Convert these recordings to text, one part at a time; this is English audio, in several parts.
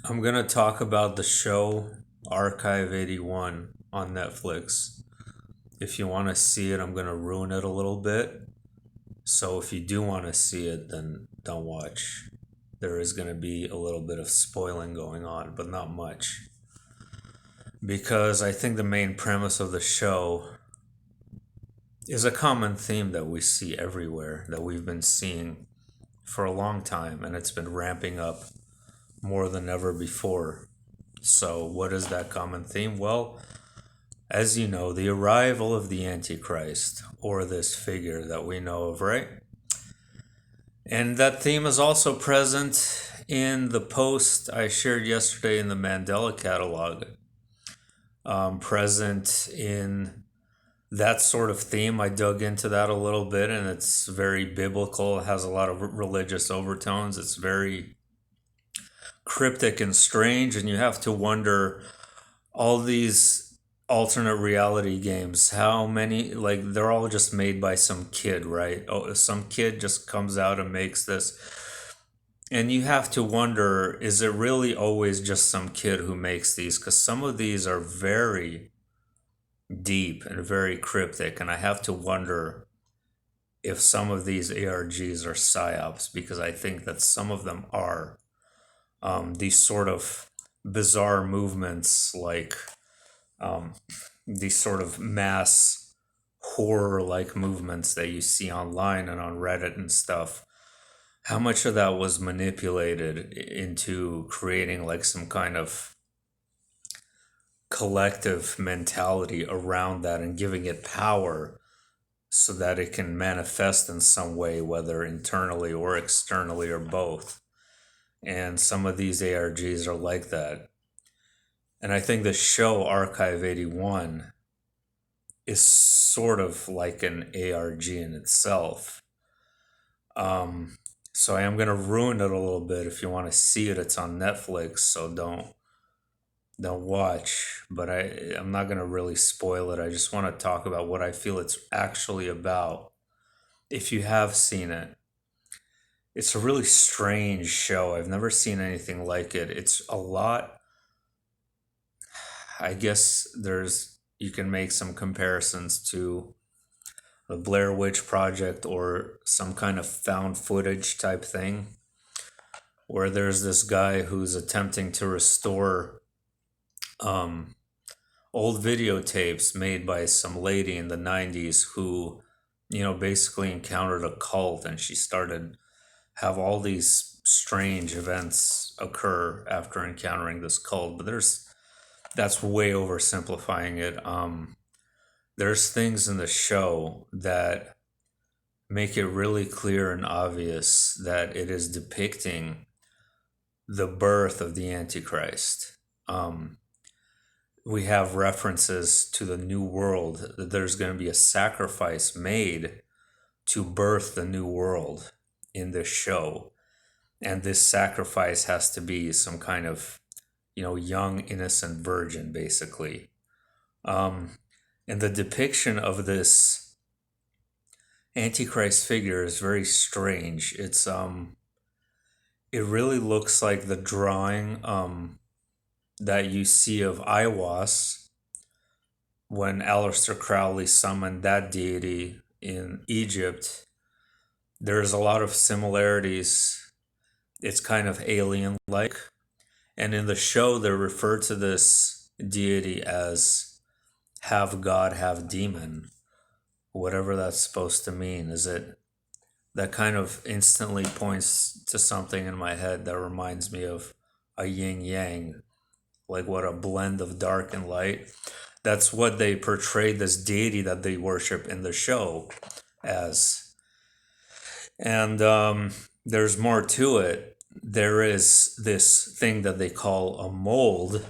I'm going to talk about the show Archive 81 on Netflix. If you want to see it, I'm going to ruin it a little bit. So if you do want to see it, then don't watch. There is going to be a little bit of spoiling going on, but not much. Because I think the main premise of the show is a common theme that we see everywhere, that we've been seeing for a long time, and it's been ramping up more than ever before. So, what is that common theme? Well, as you know, the arrival of the Antichrist, or this figure that we know of, right? And that theme is also present in the post I shared yesterday in the Mandela catalog, present in that sort of theme. I dug into that a little bit, and it's very biblical. It has a lot of religious overtones. It's very cryptic and strange, and you have to wonder all these alternate reality games, how many, like, they're all just made by some kid, right? Oh, some kid just comes out and makes this, and you have to wonder, is it really always just some kid who makes these? Because some of these are very deep and very cryptic, and I have to wonder if some of these ARGs are psyops, because I think that some of them are. These sort of bizarre movements, like um, these sort of mass horror like movements that you see online and on Reddit and stuff. How much of that was manipulated into creating like some kind of collective mentality around that and giving it power so that it can manifest in some way, whether internally or externally or both? And some of these ARGs are like that. And I think the show Archive 81 is sort of like an ARG in itself. Um, so I am going to ruin it a little bit. If you want to see it, it's on Netflix, so don't watch. But I'm not going to really spoil it. I just want to talk about what I feel it's actually about. If you have seen it, it's a really strange show. I've never seen anything like it. It's a lot. I guess there's you can make some comparisons to the Blair Witch Project or some kind of found footage type thing, where there's this guy who's attempting to restore um, old videotapes made by some lady in the 90s who, basically encountered a cult, and she started have all these strange events occur after encountering this cult. But that's way oversimplifying it. There's things in the show that make it really clear and obvious that it is depicting the birth of the Antichrist. We have references to the new world, that there's going to be a sacrifice made to birth the new world in this show. And this sacrifice has to be some kind of, young, innocent virgin, basically. Um, and the depiction of this Antichrist figure is very strange. It really looks like the drawing that you see of Aiwass when Aleister Crowley summoned that deity in Egypt. There's a lot of similarities. It's kind of alien like. And in the show, they refer to this deity as have God, have demon, whatever that's supposed to mean. Is it that kind of instantly points to something in my head that reminds me of a yin yang, like what a blend of dark and light. That's what they portrayed this deity that they worship in the show as. And there's more to it. There is this thing that they call a mold,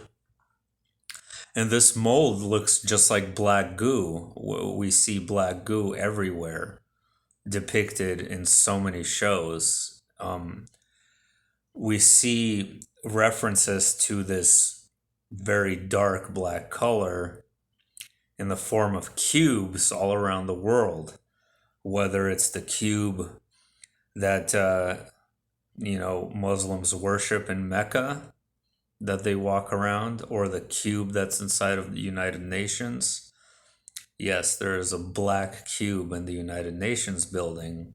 and this mold looks just like black goo. We see black goo everywhere, depicted in so many shows. We see references to this very dark black color in the form of cubes all around the world, whether it's the cube that Muslims worship in Mecca, that they walk around, or the cube that's inside of the United Nations. Yes, there is a black cube in the United Nations building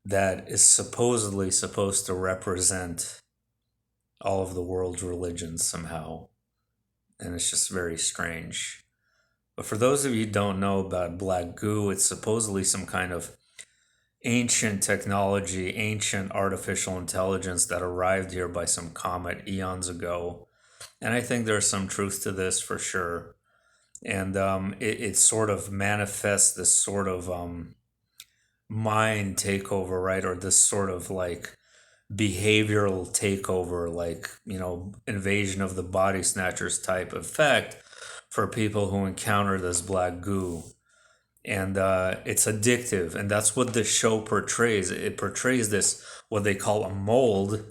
that is supposedly supposed to represent all of the world's religions somehow. And it's just very strange. But for those of you who don't know about black goo, it's supposedly some kind of ancient technology, ancient artificial intelligence that arrived here by some comet eons ago. And I think there's some truth to this for sure. And it sort of manifests this sort of mind takeover, right? Or this sort of like behavioral takeover, like, invasion of the body snatchers type effect for people who encounter this black goo. And it's addictive. And that's what the show portrays. It portrays this, what they call a mold,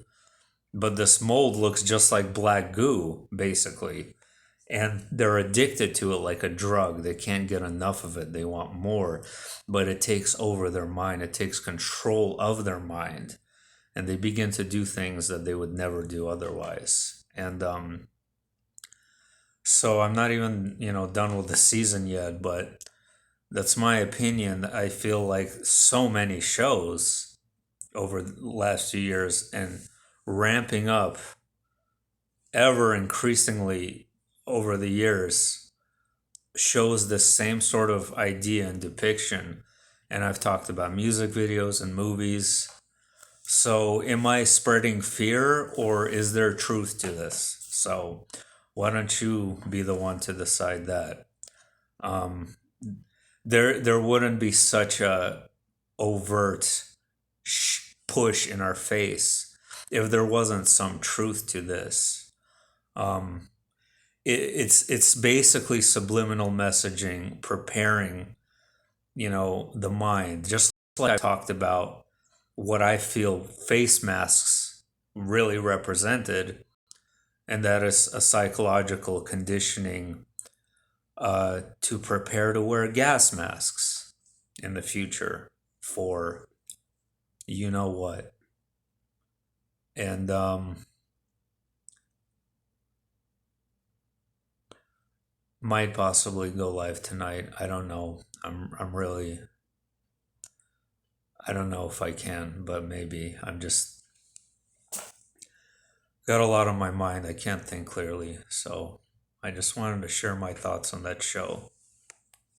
but this mold looks just like black goo, basically. And they're addicted to it like a drug. They can't get enough of it. They want more. But it takes over their mind, it takes control of their mind. And they begin to do things that they would never do otherwise. And so I'm not even, done with the season yet, but that's my opinion. I feel like so many shows over the last few years and ramping up ever increasingly over the years shows the same sort of idea and depiction. And I've talked about music videos and movies. So am I spreading fear, or is there truth to this? So why don't you be the one to decide that? Um, there wouldn't be such a overt push in our face if there wasn't some truth to this. Um, it's basically subliminal messaging, preparing, the mind. Just like I talked about what I feel face masks really represented, and that is a psychological conditioning to prepare to wear gas masks in the future for you know what. And might possibly go live tonight. I don't know. I'm really, I don't know if I can, but maybe. I'm just got a lot on my mind. I can't think clearly. So I just wanted to share my thoughts on that show.